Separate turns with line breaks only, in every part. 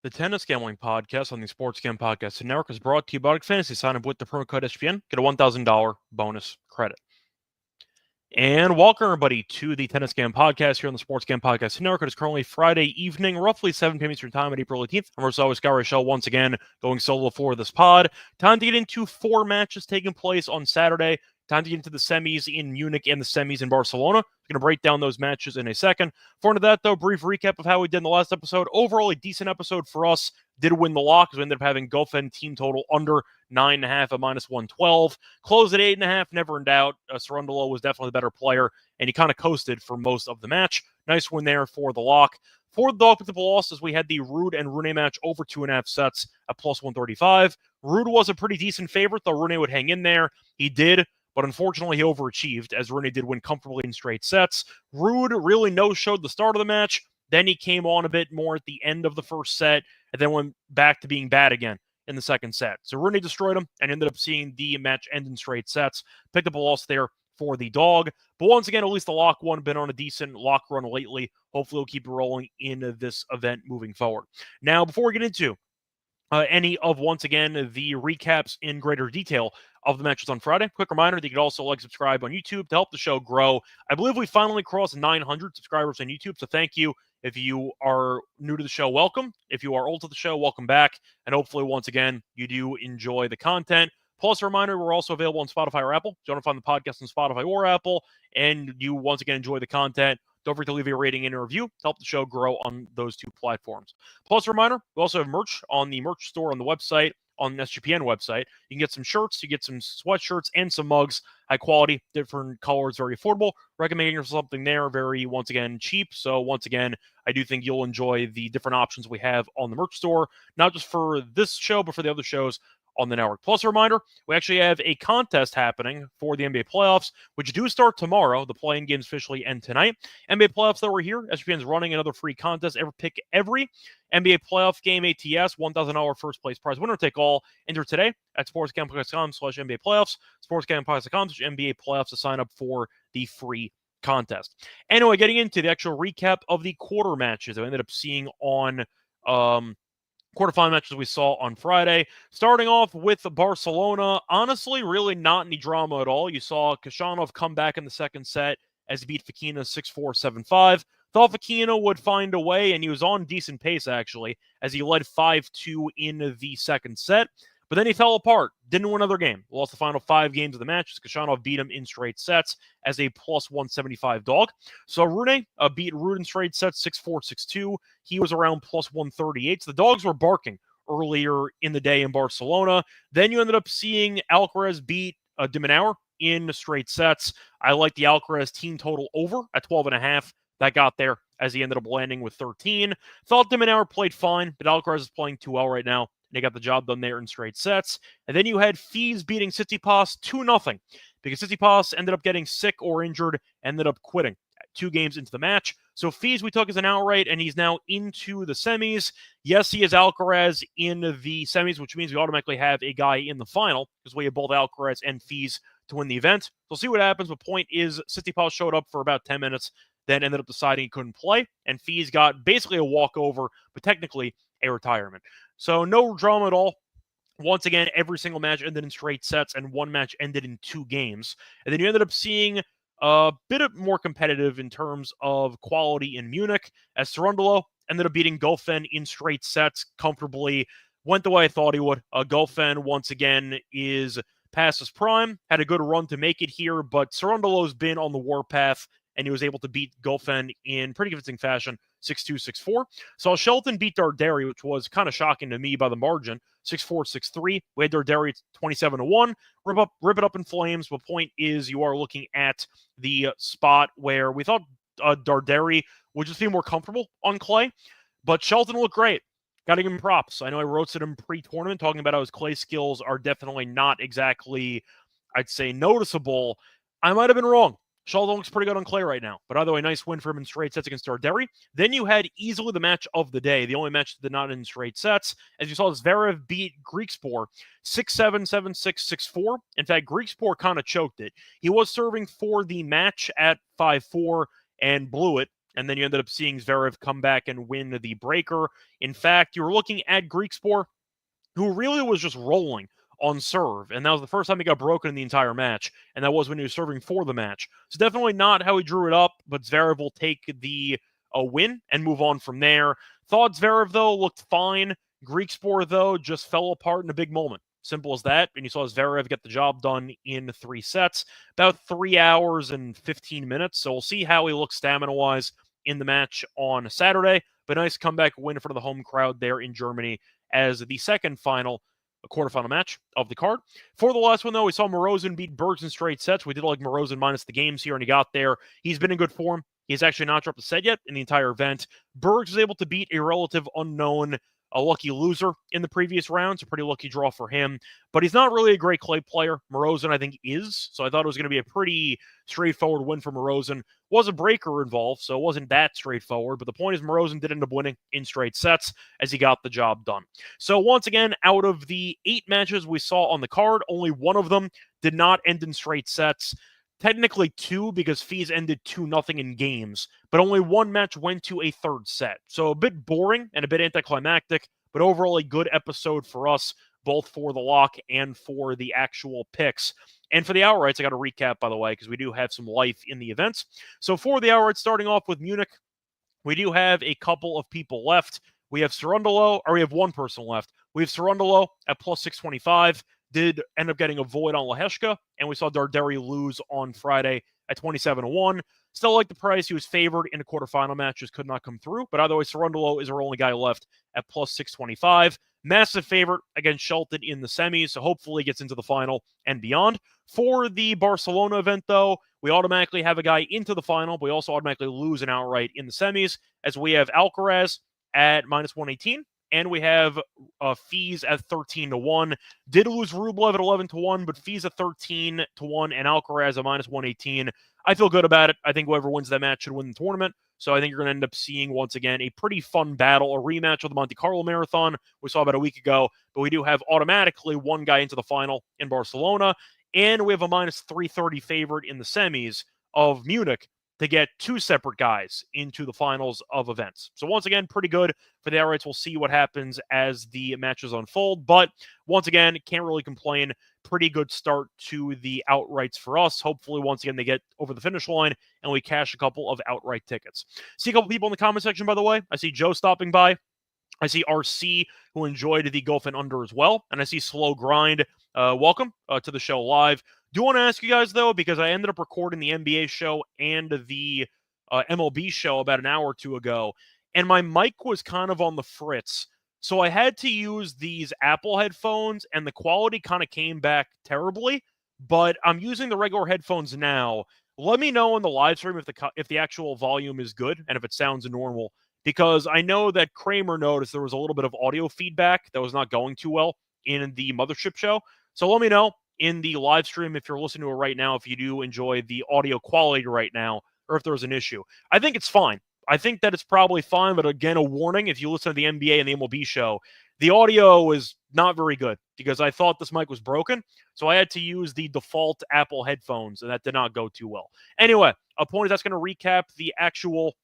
The Tennis Gambling Podcast on the Sports Gambling Podcast Network is brought to you by Fantasy. Sign up with the promo code SGPN, get a $1,000 bonus credit. And welcome, everybody, to the Tennis Gambling Podcast here on the Sports Gambling Podcast Network. It is currently Friday evening, roughly 7 p.m. Eastern Time on April 18th. I'm always Scott Reichel, once again, going solo for this pod. Time to get into 4 matches taking place on Saturday. Time to get into the semis in Munich and the semis in Barcelona. We're going to break down those matches in a second. Before that, though, brief recap of how we did in the last episode. Overall, a decent episode for us. Did win the lock because we ended up having Goffin team total under 9.5 at -112. Closed at 8.5, never in doubt. Cerundolo was definitely the better player, and he kind of coasted for most of the match. Nice win there for the lock. For the dog with the losses, we had the Ruud and Rune match over 2.5 sets at +135. Ruud was a pretty decent favorite, though Rune would hang in there. He did. But unfortunately, he overachieved, as Rune did win comfortably in straight sets. Ruud really no-showed the start of the match. Then he came on a bit more at the end of the first set, and then went back to being bad again in the second set. So Rune destroyed him, and ended up seeing the match end in straight sets. Picked up a loss there for the dog. But once again, at least the lock one been on a decent lock run lately. Hopefully, we'll keep rolling in this event moving forward. Now, before we get into any of, once again, the recaps in greater detail of the matches on Friday. Quick reminder that you can also like, subscribe on YouTube to help the show grow. I believe we finally crossed 900 subscribers on YouTube, so thank you. If you are new to the show, welcome. If you are old to the show, welcome back. And hopefully, once again, you do enjoy the content. Plus, a reminder, we're also available on Spotify or Apple. If you want to find the podcast on Spotify or Apple, and you, once again, enjoy the content, don't forget to leave a rating and a review to help the show grow on those 2 platforms. Plus, a reminder, we also have merch on the merch store on the website, on the SGPN website. You can get some shirts, you get some sweatshirts, and some mugs. High quality, different colors, very affordable. Recommending something there, very, once again, cheap. So, once again, I do think you'll enjoy the different options we have on the merch store, not just for this show, but for the other shows on the network. Plus, a reminder, we actually have a contest happening for the NBA playoffs, which do start tomorrow. The play-in games officially end tonight. NBA playoffs that we're here. SGPN's running another free contest. Pick every NBA playoff game ATS, $1,000 first place prize. Winner take all. Enter today at sportsgambling.com/NBA playoffs, sportsgambling.com/NBA playoffs to sign up for the free contest. Anyway, getting into the actual recap of the quarter matches I ended up seeing on quarterfinal matches we saw on Friday. Starting off with Barcelona, honestly, really not any drama at all. You saw Khachanov come back in the second set as he beat Fokina 6-4, 7-5. Thought Fokina would find a way, and he was on decent pace, actually, as he led 5-2 in the second set. But then he fell apart. Didn't win another game. Lost the final 5 games of the match. Khachanov beat him in straight sets as a +175 dog. So Rune beat Ruud in straight sets 6-4, 6-2. He was around +138. So the dogs were barking earlier in the day in Barcelona. Then you ended up seeing Alcaraz beat de Minaur in straight sets. I like the Alcaraz team total over at 12.5. That got there as he ended up landing with 13. Thought de Minaur played fine, but Alcaraz is playing too well right now. They got the job done there in straight sets. And then you had Fies beating Tsitsipas 2-0 because Tsitsipas ended up getting sick or injured, ended up quitting 2 games into the match. So Fies we took as an outright, and he's now into the semis. Yes, he is Alcaraz in the semis, which means we automatically have a guy in the final because we have both Alcaraz and Fies to win the event. So we'll see what happens. The point is Tsitsipas showed up for about 10 minutes, then ended up deciding he couldn't play, and Fies got basically a walkover, but technically a retirement. So no drama at all. Once again, every single match ended in straight sets, and 1 match ended in 2 games. And then you ended up seeing a bit of more competitive in terms of quality in Munich, as Cerundolo ended up beating Goffin in straight sets comfortably. Went the way I thought he would. Goffin, once again, is past his prime. Had a good run to make it here, but Cerundolo's been on the warpath, and he was able to beat Goffin in pretty convincing fashion, 6-2, 6-4. Saw Shelton beat Darderi, which was kind of shocking to me by the margin, 6-4, 6-3. We had Darderi at 27-1. Rip it up in flames. The point is you are looking at the spot where we thought Darderi would just be more comfortable on clay, but Shelton looked great. Got to give him props. I know I roasted him pre-tournament talking about how his clay skills are definitely not exactly, I'd say, noticeable. I might have been wrong. Shelton looks pretty good on clay right now. But either way, nice win for him in straight sets against Darderi. Then you had easily the match of the day, the only match that did not end in straight sets. As you saw, Zverev beat Griekspoor 6-7, 7-6, 6-4. In fact, Griekspoor kind of choked it. He was serving for the match at 5-4 and blew it. and then you ended up seeing Zverev come back and win the breaker. In fact, you were looking at Griekspoor, who really was just rolling on serve, and that was the first time he got broken in the entire match, and that was when he was serving for the match. So definitely not how he drew it up, but Zverev will take the win and move on from there. Thought Zverev, though, looked fine. Griekspoor, though, just fell apart in a big moment. Simple as that. And you saw Zverev get the job done in 3 sets, about 3 hours and 15 minutes. So we'll see how he looks stamina-wise in the match on Saturday. But nice comeback win for the home crowd there in Germany as the second final, a quarterfinal match of the card. For the last one, though, we saw Morozin beat Bergs in straight sets. We did like Morozin minus the games here, and he got there. He's been in good form. He's actually not dropped a set yet in the entire event. Bergs was able to beat a relative unknown, a lucky loser in the previous round. So pretty lucky draw for him. But he's not really a great clay player. Morozin, I think, is. So I thought it was going to be a pretty straightforward win for Morozin. Was a breaker involved, so it wasn't that straightforward. But the point is Morozin did end up winning in straight sets as he got the job done. So once again, out of the 8 matches we saw on the card, only one of them did not end in straight sets. Technically 2, because Fees ended 2-0 in games, but only 1 match went to a third set. So a bit boring and a bit anticlimactic, but overall a good episode for us, both for the lock and for the actual picks. And for the outrights, I got to recap, by the way, because we do have some life in the events. So for the outrights, starting off with Munich, we do have a couple of people left. We have Cerundolo, or we have one person left. We have Cerundolo at plus 625. Did end up getting a void on Leheshka, and we saw Darderi lose on Friday at 27-1. Still like the price. He was favored in a quarterfinal match, just could not come through. But either way, Cerundolo is our only guy left at plus 625. Massive favorite against Shelton in the semis, so hopefully gets into the final and beyond. For the Barcelona event, though, we automatically have a guy into the final, but we also automatically lose an outright in the semis, as we have Alcaraz at minus 118. And we have Fees at 13-1. Did lose Rublev at 11-1, but Fees at 13-1 and Alcaraz at minus 118. I feel good about it. I think whoever wins that match should win the tournament. So I think you're going to end up seeing, once again, a pretty fun battle, a rematch of the Monte Carlo Marathon we saw about a week ago. But we do have automatically one guy into the final in Barcelona. And we have a minus 330 favorite in the semis of Munich to get 2 separate guys into the finals of events. So once again, pretty good for the outrights. We'll see what happens as the matches unfold. But once again, can't really complain. Pretty good start to the outrights for us. Hopefully, once again, they get over the finish line and we cash a couple of outright tickets. See a couple people in the comment section, by the way. I see Joe stopping by. I see RC, who enjoyed the Golf and Under as well. And I see Slow Grind. Welcome to the show live. Do want to ask you guys, though, because I ended up recording the NBA show and the MLB show about an hour or 2 ago, and my mic was kind of on the fritz. So I had to use these Apple headphones, and the quality kind of came back terribly, but I'm using the regular headphones now. Let me know in the live stream if the actual volume is good and if it sounds normal, because I know that Kramer noticed there was a little bit of audio feedback that was not going too well in the Mothership show. So let me know in the live stream if you're listening to it right now, if you do enjoy the audio quality right now, or if there's an issue. I think it's fine. I think that it's probably fine, but again, a warning, if you listen to the NBA and the MLB show, the audio is not very good because I thought this mic was broken, so I had to use the default Apple headphones, and that did not go too well. Anyway, a point is that's going to recap the actual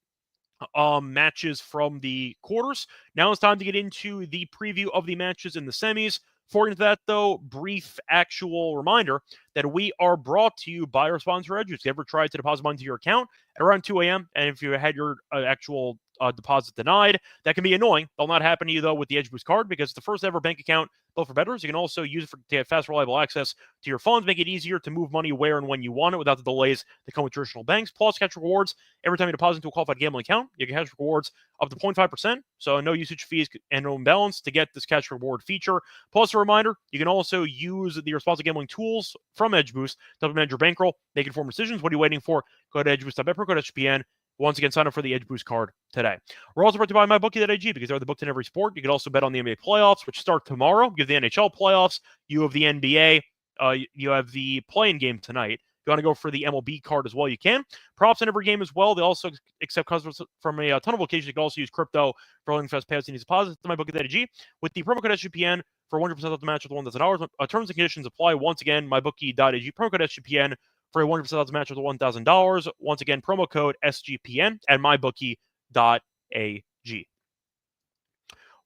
matches from the quarters. Now it's time to get into the preview of the matches in the semis. Before into that, though, brief actual reminder that we are brought to you by our sponsor, Edge. If you ever tried to deposit money to your account at around 2 a.m., and if you had your actual deposit denied, that can be annoying. That'll not happen to you, though, with the Edge Boost card, because it's the first ever bank account built for bettors. You can also use it to get fast, reliable access to your funds, make it easier to move money where and when you want it without the delays that come with traditional banks. Plus, catch rewards every time you deposit into a qualified gambling account. You can catch rewards up to 0.5%, so no usage fees and no imbalance to get this catch reward feature. Plus, a reminder, you can also use the responsible gambling tools from Edge Boost to help manage your bankroll, make informed decisions. What are you waiting for? Go to edgeboost.bet, promo code SGPN. Once again, sign up for the Edge Boost card today. We're also brought to you by MyBookie.ag because they're the book in every sport. You can also bet on the NBA playoffs, which start tomorrow. You have the NHL playoffs. You have the NBA. You have the play-in game tonight. If you want to go for the MLB card as well, you can. Props in every game as well. They also accept customers from a ton of locations. You can also use crypto for holding fast payouts and deposits to MyBookie.ag with the promo code SGPN for 100% off the match with $1,000. Terms and conditions apply. Once again, MyBookie.ag, promo code SGPN for a 100% odds match with $1,000. Once again, promo code SGPN at mybookie.ag.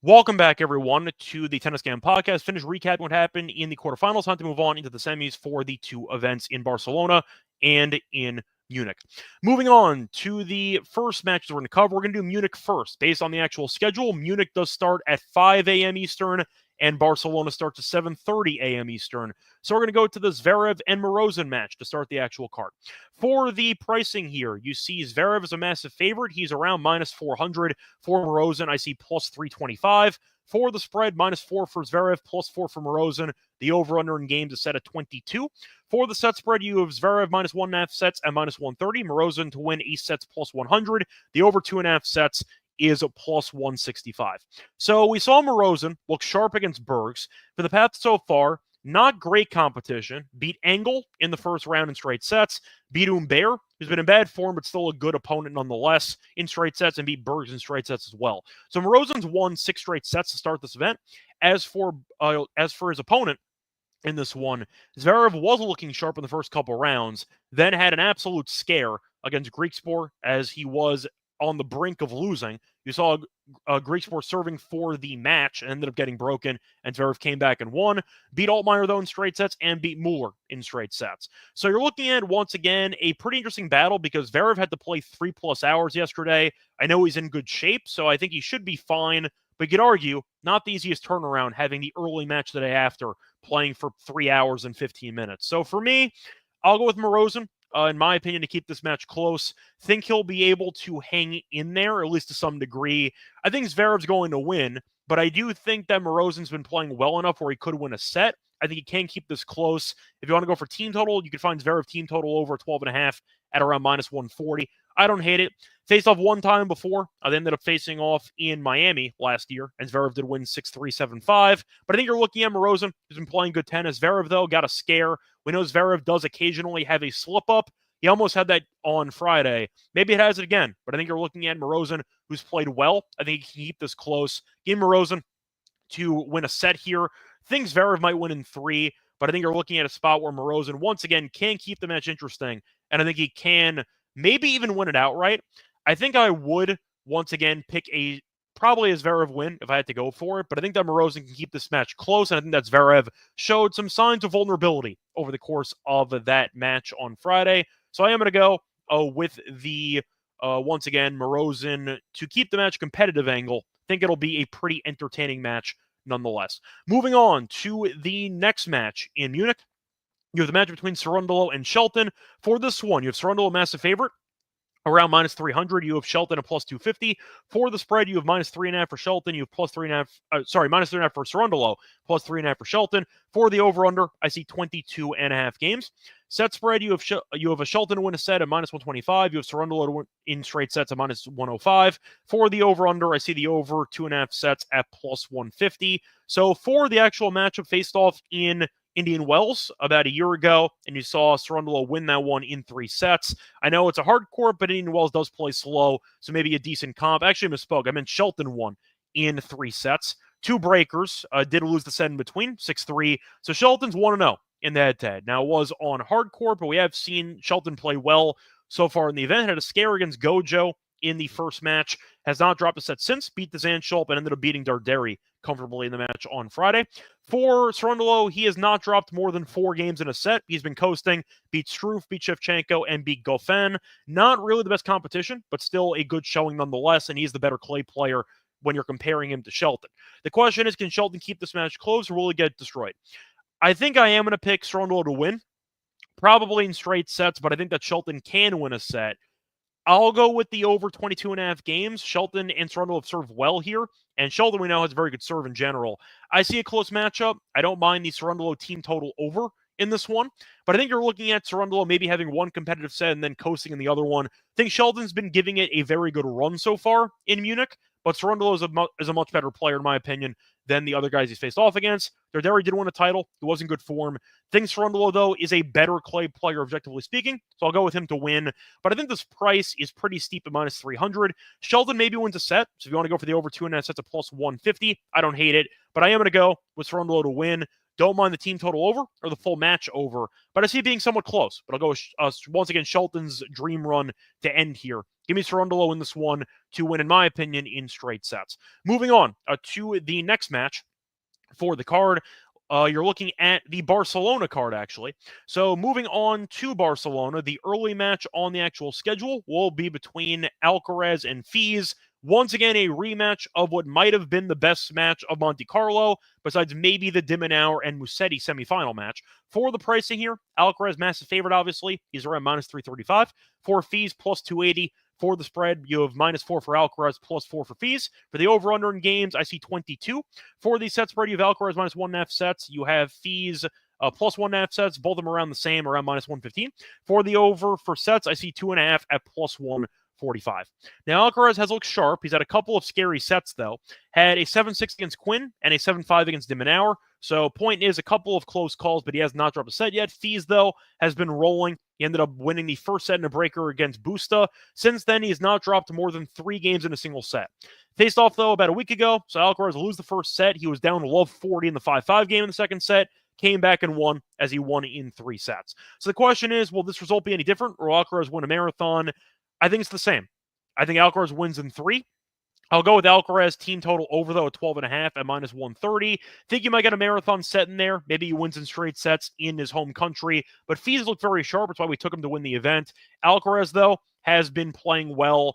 Welcome back, everyone, to the Tennis Game Podcast. Finish recapping what happened in the quarterfinals. Time to move on into the semis for the two events in Barcelona and in Munich. Moving on to the first matches we're going to cover. We're going to do Munich first. Based on the actual schedule, Munich does start at 5 a.m. Eastern, and Barcelona starts at 7:30 a.m. Eastern. So we're going to go to the Zverev and Morozin match to start the actual card. For the pricing here, you see Zverev is a massive favorite. He's around minus 400. For Morozin, I see plus 325. For the spread, -4 for Zverev, +4 for Morozin. The over-under in games is set at 22. For the set spread, you have Zverev -1.5 sets at -130. Morozin to win ace sets +100. The over 2.5 sets is a +165. So we saw Morozin look sharp against Bergs. For the path so far, not great competition. Beat Engel in the first round in straight sets. Beat Humbert, who's been in bad form, but still a good opponent nonetheless in straight sets, and beat Bergs in straight sets as well. So Morozin's won 6 straight sets to start this event. As for his opponent in this one, Zverev was looking sharp in the first couple rounds, then had an absolute scare against Griekspoor as he was on the brink of losing. You saw Griekspoor serving for the match and ended up getting broken, and Zverev came back and won. Beat Altmaier, though, in straight sets, and beat Muller in straight sets. So you're looking at, once again, a pretty interesting battle because Zverev had to play 3+ hours yesterday. I know he's in good shape, so I think he should be fine. But you could argue, not the easiest turnaround having the early match the day after, playing for 3 hours and 15 minutes. So for me, I'll go with Morozin. In my opinion, to keep this match close. Think he'll be able to hang in there, at least to some degree. I think Zverev's going to win, but I do think that Morozin's been playing well enough where he could win a set. I think he can keep this close. If you want to go for team total, you can find Zverev team total over 12.5 at around -140. I don't hate it. Faced off one time before. They ended up facing off in Miami last year, and Zverev did win 6-3, 7-5. But I think you're looking at Morozin, who's been playing good tennis. Zverev, though, got a scare. We know Zverev does occasionally have a slip-up. He almost had that on Friday. Maybe it has it again, but I think you're looking at Morozin, who's played well. I think he can keep this close. Give Morozin to win a set here. Think Zverev might win in 3, but I think you're looking at a spot where Morozin, once again, can keep the match interesting, and I think he can maybe even win it outright. I think I would, once again, pick probably a Zverev win if I had to go for it, but I think that Morozin can keep this match close, and I think that Zverev showed some signs of vulnerability over the course of that match on Friday. So I am going to go with the, once again, Morozin to keep the match competitive angle. I think it'll be a pretty entertaining match nonetheless. Moving on to the next match in Munich. You have the match between Cerundolo and Shelton. For this one, you have Cerundolo massive favorite, around -300. You have Shelton at +250. For the spread, you have -3.5 for Shelton. You have +3.5. -3.5 for Cerundolo, +3.5 for Shelton. For the over/under, I see 22.5 games. Set spread, you have a Shelton to win a set at -125. You have Cerundolo to win in straight sets at -105. For the over/under, I see the over 2.5 sets at +150. So for the actual matchup faced off in Indian Wells about a year ago, and you saw Cerundolo win that one in 3 sets. I know it's a hard court, but Indian Wells does play slow, so maybe a decent comp. Actually, I misspoke. I meant Shelton won in 3 sets. 2 breakers, did lose the set in between, 6-3. So Shelton's 1-0 in the head-to-head. Now, it was on hard court, but we have seen Shelton play well so far in the event. Had a scare against Gojo in the first match. Has not dropped a set since. Beat the Zandschulp and ended up beating Darderi comfortably in the match on Friday. For Cerundolo, he has not dropped more than 4 games in a set. He's been coasting, beat Struff, beat Shevchenko, and beat Goffin. Not really the best competition, but still a good showing nonetheless, and he's the better clay player when you're comparing him to Shelton. The question is, can Shelton keep this match close or will he get destroyed? I think I am going to pick Cerundolo to win, probably in straight sets, but I think that Shelton can win a set. I'll go with the over 22.5 games. Shelton and Cerundolo have served well here, and Shelton we know has a very good serve in general. I see a close matchup. I don't mind the Cerundolo team total over in this one, but I think you're looking at Cerundolo maybe having one competitive set and then coasting in the other one. I think Shelton's been giving it a very good run so far in Munich, but Cerundolo is a much better player, in my opinion, than the other guys he's faced off against. Darderi did win a title. He was in good form. I think Cerundolo, though, is a better clay player, objectively speaking, so I'll go with him to win. But I think this price is pretty steep at -300. Shelton maybe wins a set, so if you want to go for the over 2.5 sets of +150, I don't hate it. But I am going to go with Cerundolo to win. Don't mind the team total over or the full match over, but I see it being somewhat close. But I'll go with, once again, Shelton's dream run to end here. Give me Cerundolo in this one to win, in my opinion, in straight sets. Moving on to the next match for the card. You're looking at the Barcelona card, actually. So moving on to Barcelona, the early match on the actual schedule will be between Alcaraz and Fils. Once again, a rematch of what might have been the best match of Monte Carlo, besides maybe the de Minaur and Musetti semifinal match. For the pricing here, Alcaraz, massive favorite, obviously. He's around minus 335. For Fils, plus 280. For the spread, you have minus 4 for Alcaraz, plus 4 for Fils. For the over-under in games, I see 22. For the set spread, you have Alcaraz minus 1.5 sets. You have Fils plus 1.5 sets. Both of them around the same, around minus 115. For the over for sets, I see 2.5 at plus 145. Now, Alcaraz has looked sharp. He's had a couple of scary sets, though. Had a 7-6 against Quinn and a 7-5 against de Minaur. So, point is, a couple of close calls, but he has not dropped a set yet. Fils, though, has been rolling. He ended up winning the first set in a breaker against Busta. Since then, he has not dropped more than 3 games in a single set. Faced off, though, about a week ago. So, Alcaraz will lose the first set. He was down to love 40 in the 5-5 game in the second set. Came back and won as he won in 3 sets. So, the question is, will this result be any different, or will Alcaraz win a marathon? I think it's the same. I think Alcaraz wins in 3. I'll go with Alcaraz team total over, though, at 12.5 at minus 130. Think you might get a marathon set in there. Maybe he wins in straight sets in his home country. But Fils looked very sharp. That's why we took him to win the event. Alcaraz, though, has been playing well.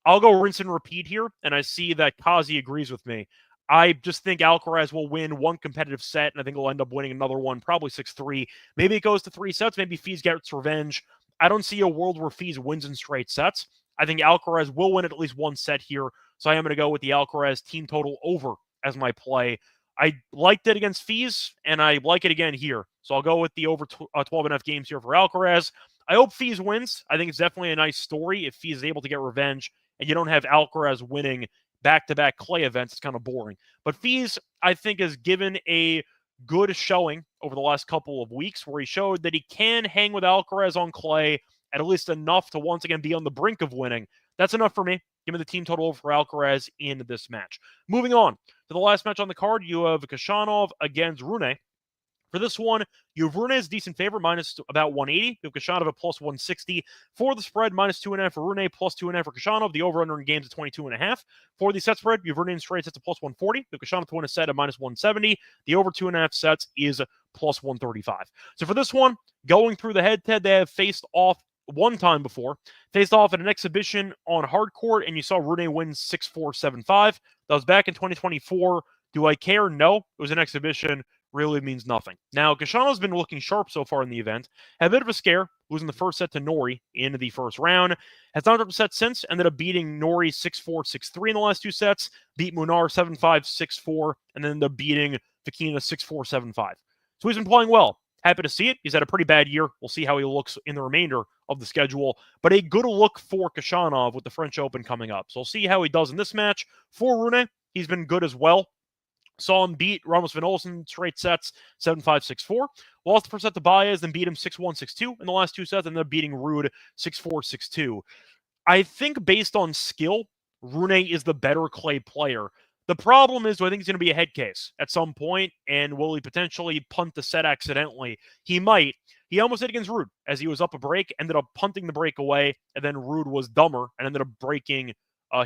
I'll go rinse and repeat here, and I see that Kazi agrees with me. I just think Alcaraz will win one competitive set, and I think he'll end up winning another one, probably 6-3. Maybe it goes to 3 sets. Maybe Fils gets revenge. I don't see a world where Fils wins in straight sets. I think Alcaraz will win at least one set here, so I am going to go with the Alcaraz team total over as my play. I liked it against Fils, and I like it again here. So I'll go with the over 12.5 games here for Alcaraz. I hope Fils wins. I think it's definitely a nice story if Fils is able to get revenge, and you don't have Alcaraz winning back-to-back clay events. It's kind of boring. But Fils, I think, has given a good showing over the last couple of weeks where he showed that he can hang with Alcaraz on clay at least enough to once again be on the brink of winning. That's enough for me. Give me the team total for Alcaraz in this match. Moving on to the last match on the card, you have Khachanov against Rune. For this one, you have Rune's decent favorite, minus about 180. You have Khachanov at plus 160. For the spread, minus 2.5 for Rune, plus 2.5 for Khachanov. The over-under in games at 22.5. For the set spread, you have Rune in straight sets at plus 140. You have Khachanov to win a set at minus 170. The over 2.5 sets is plus 135. So for this one, going through the head-to-head, they have faced off one time before. Faced off at an exhibition on hard court, and you saw Rune win 6-4, 7-5. That was back in 2024. Do I care? No. It was an exhibition. Really means nothing. Now, Khachanov has been looking sharp so far in the event. Had a bit of a scare, losing the first set to Norrie in the first round. Has not dropped a set since. Ended up beating Norrie 6-4, 6-3 in the last 2 sets. Beat Munar 7-5, 6-4, and then ended up beating Fokina 6-4, 7-5. So he's been playing well. Happy to see it. He's had a pretty bad year. We'll see how he looks in the remainder of the schedule. But a good look for Khachanov with the French Open coming up. So we'll see how he does in this match. For Rune, he's been good as well. Saw him beat Ramos Van Olsen straight sets, 7-5, 6-4. Lost the first set to Baez, then beat him 6-1, 6-2 in the last 2 sets, and then beating Ruud 6-4, 6-2. I think based on skill, Rune is the better clay player. The problem is, do I think he's going to be a head case at some point, and will he potentially punt the set accidentally? He might. He almost did against Ruud as he was up a break, ended up punting the break away, and then Ruud was dumber and ended up breaking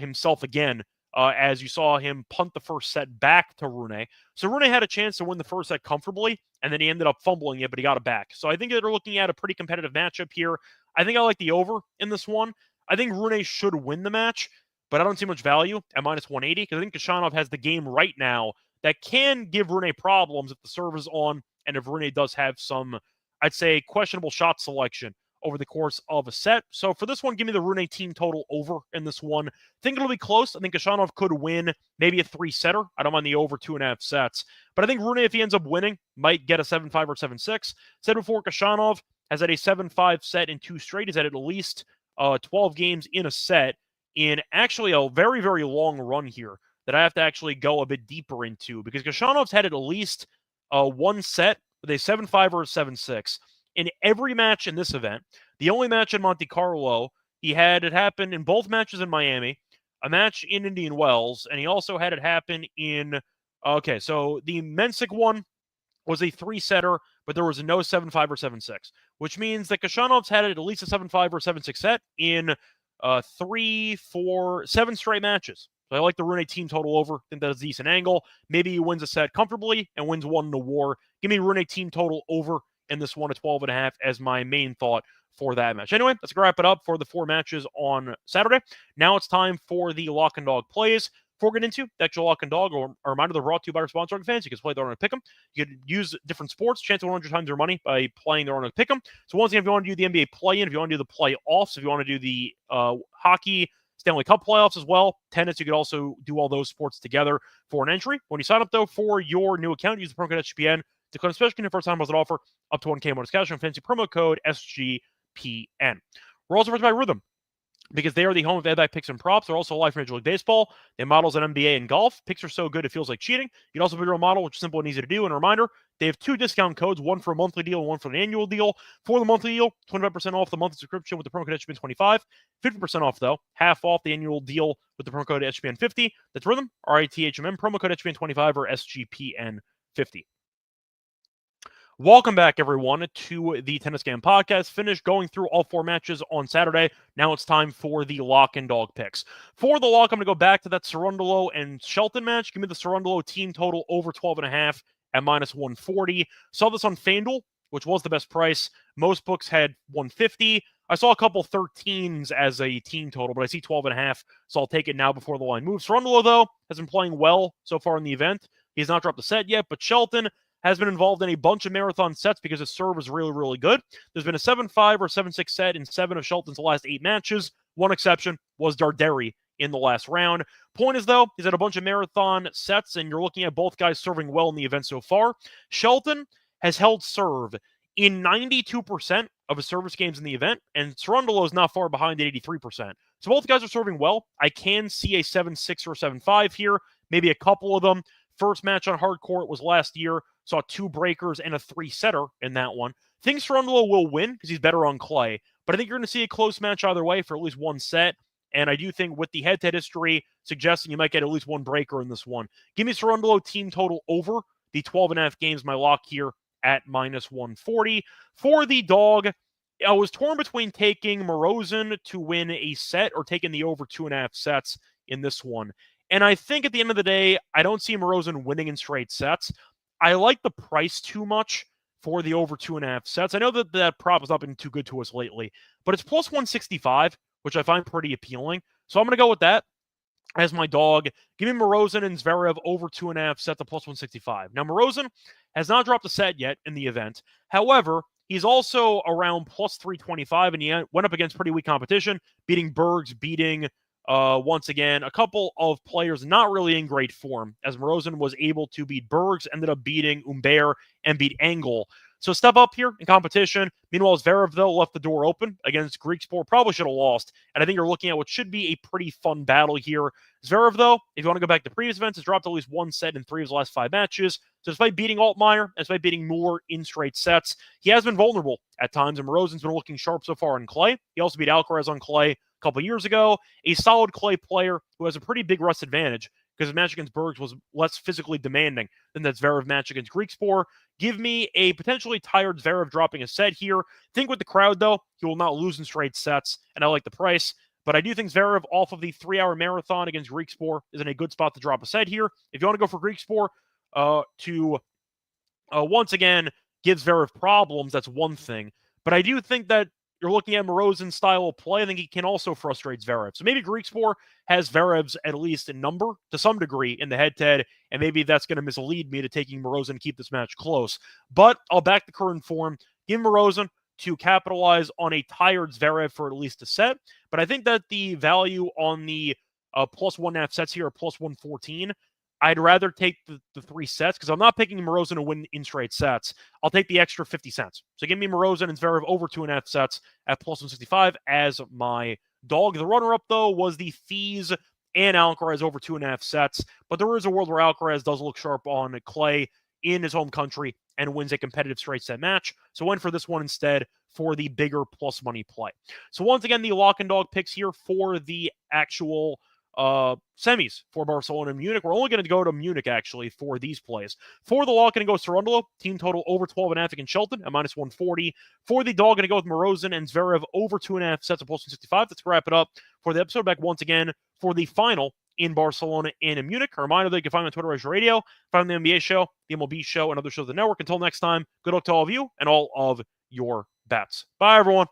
himself again. As you saw him punt the first set back to Rune. So Rune had a chance to win the first set comfortably, and then he ended up fumbling it, but he got it back. So I think that they're looking at a pretty competitive matchup here. I think I like the over in this one. I think Rune should win the match, but I don't see much value at minus 180 because I think Khachanov has the game right now that can give Rune problems if the serve is on and if Rune does have some, I'd say, questionable shot selection over the course of a set. So for this one, give me the Rune team total over in this one. I think it'll be close. I think Khachanov could win maybe a 3-setter. I don't mind the over 2.5 sets. But I think Rune, if he ends up winning, might get a 7-5 or 7-6. Said before, Khachanov has had a 7-5 set in 2 straight. He's had at least 12 games in a set in actually a very, very long run here that I have to actually go a bit deeper into because Khachanov had at least one set with a 7-5 or a 7-6. In every match in this event, the only match in Monte Carlo, he had it happen in both matches in Miami, a match in Indian Wells, and he also had it happen in, okay, so the Mensik one was a 3-setter, but there was no 7-5 or 7-6, which means that Khashanov's had at least a 7-5 or 7-6 set in 3, 4, 7 straight matches. So I like the Rune team total over. I think that's a decent angle. Maybe he wins a set comfortably and wins one in a war. Give me Rune team total over in this one at 12.5 as my main thought for that match. Anyway, let's wrap it up for the 4 matches on Saturday. Now it's time for the lock and dog plays. Before we get into the actual lock and dog, a reminder they're brought to you by our sponsor, Fantasy. You can play their own pick'em. You can use different sports, chance of 100 times your money by playing their own pick'em. So once again, if you want to do the NBA play-in, if you want to do the playoffs, if you want to do the hockey Stanley Cup playoffs as well, tennis, you could also do all those sports together for an entry. When you sign up, though, for your new account, use the promo code SGPN to claim special your first time deposit offer up to 1K bonus cash on fantasy promo code SGPN. We're also brought by Rhythm, because they are the home of ad picks and props. They're also live from Major League Baseball. They have models in NBA and golf. Picks are so good it feels like cheating. You can also build your own model, which is simple and easy to do. And a reminder, they have 2 discount codes, one for a monthly deal and one for an annual deal. For the monthly deal, 25% off the monthly subscription with the promo code SGPN25. 50% off, though, half off the annual deal with the promo code SGPN50. That's Rhythm, RITHMM, promo code SGPN25 or SGPN50. Welcome back, everyone, to the Tennis Game Podcast. Finished going through all 4 matches on Saturday. Now it's time for the lock and dog picks. For the lock, I'm going to go back to that Cerundolo and Shelton match. Give me the Cerundolo team total over 12.5 at minus 140. Saw this on FanDuel, which was the best price. Most books had 150. I saw a couple 13s as a team total, but I see 12.5, so I'll take it now before the line moves. Cerundolo, though, has been playing well so far in the event. He's not dropped a set yet, but Shelton has been involved in a bunch of marathon sets because his serve is really, really good. There's been a 7-5 or 7-6 set in 7 of Shelton's last 8 matches. One exception was Darderi in the last round. Point is, though, he's had a bunch of marathon sets, and you're looking at both guys serving well in the event so far. Shelton has held serve in 92% of his service games in the event, and Cerundolo is not far behind at 83%. So both guys are serving well. I can see a 7-6 or 7-5 here, maybe a couple of them. First match on hard court was last year. Saw 2 breakers and a 3-setter in that one. Think Cerundolo will win because he's better on clay, but I think you're going to see a close match either way for at least one set. And I do think with the head-to-head history suggesting you might get at least one breaker in this one. Give me Cerundolo team total over the 12.5 games, my lock here at minus 140. For the dog, I was torn between taking Morozin to win a set or taking the over 2.5 sets in this one. And I think at the end of the day, I don't see Morozin winning in straight sets. I like the price too much for the over 2.5 sets. I know that that prop has not been too good to us lately, but it's plus 165, which I find pretty appealing. So I'm going to go with that as my dog. Give me Morozin and Zverev over 2.5 sets at plus 165. Now, Morozin has not dropped a set yet in the event. However, he's also around plus 325, and he went up against pretty weak competition, beating Bergs, beating once again, a couple of players not really in great form, as Morozin was able to beat Bergs, ended up beating Humbert, and beat Engel. So step up here in competition. Meanwhile, Zverev, though, left the door open against Griekspoor. Probably should have lost. And I think you're looking at what should be a pretty fun battle here. Zverev, though, if you want to go back to previous events, has dropped at least one set in 3 of his last 5 matches. So despite beating Altmaier, despite beating Mueller in straight sets, he has been vulnerable at times, and Morozin's been looking sharp so far on clay. He also beat Alcaraz on clay couple years ago, a solid clay player who has a pretty big rust advantage because his match against Bergs was less physically demanding than that Zverev match against Griekspoor. Give me a potentially tired Zverev dropping a set here. Think with the crowd, though, he will not lose in straight sets, and I like the price. But I do think Zverev off of the 3-hour marathon against Griekspoor is in a good spot to drop a set here. If you want to go for Griekspoor to once again give Zverev problems, that's one thing. But I do think that you're looking at Morozin's style of play. I think he can also frustrate Zverev. So maybe Griekspoor has Zverev's at least a number to some degree in the head-to-head, and maybe that's going to mislead me to taking Morozin and keep this match close. But I'll back the current form. Give Morozin to capitalize on a tired Zverev for at least a set. But I think that the value on the plus 1.5 sets here are plus 114. I'd rather take the 3 sets because I'm not picking Morozin to win in straight sets. I'll take the extra 50 cents. So give me Morozin and Zverev over 2.5 sets at plus 165 as my dog. The runner-up, though, was the Fees and Alcaraz over 2.5 sets. But there is a world where Alcaraz does look sharp on clay in his home country and wins a competitive straight set match. So went for this one instead for the bigger plus money play. So once again, the lock and dog picks here for the actual semis for Barcelona and Munich. We're only going to go to Munich, actually, for these plays. For the lock, going to go Cerundolo. Team total over 12.5 against Shelton at -140. For the dog, going to go with Morozin and Zverev over 2.5 sets of +165. Let's wrap it up for the episode. Back once again for the final in Barcelona and in Munich. A reminder that you can find me on Twitter as Radio, find the NBA show, the MLB show, and other shows of the network. Until next time, good luck to all of you and all of your bets. Bye, everyone.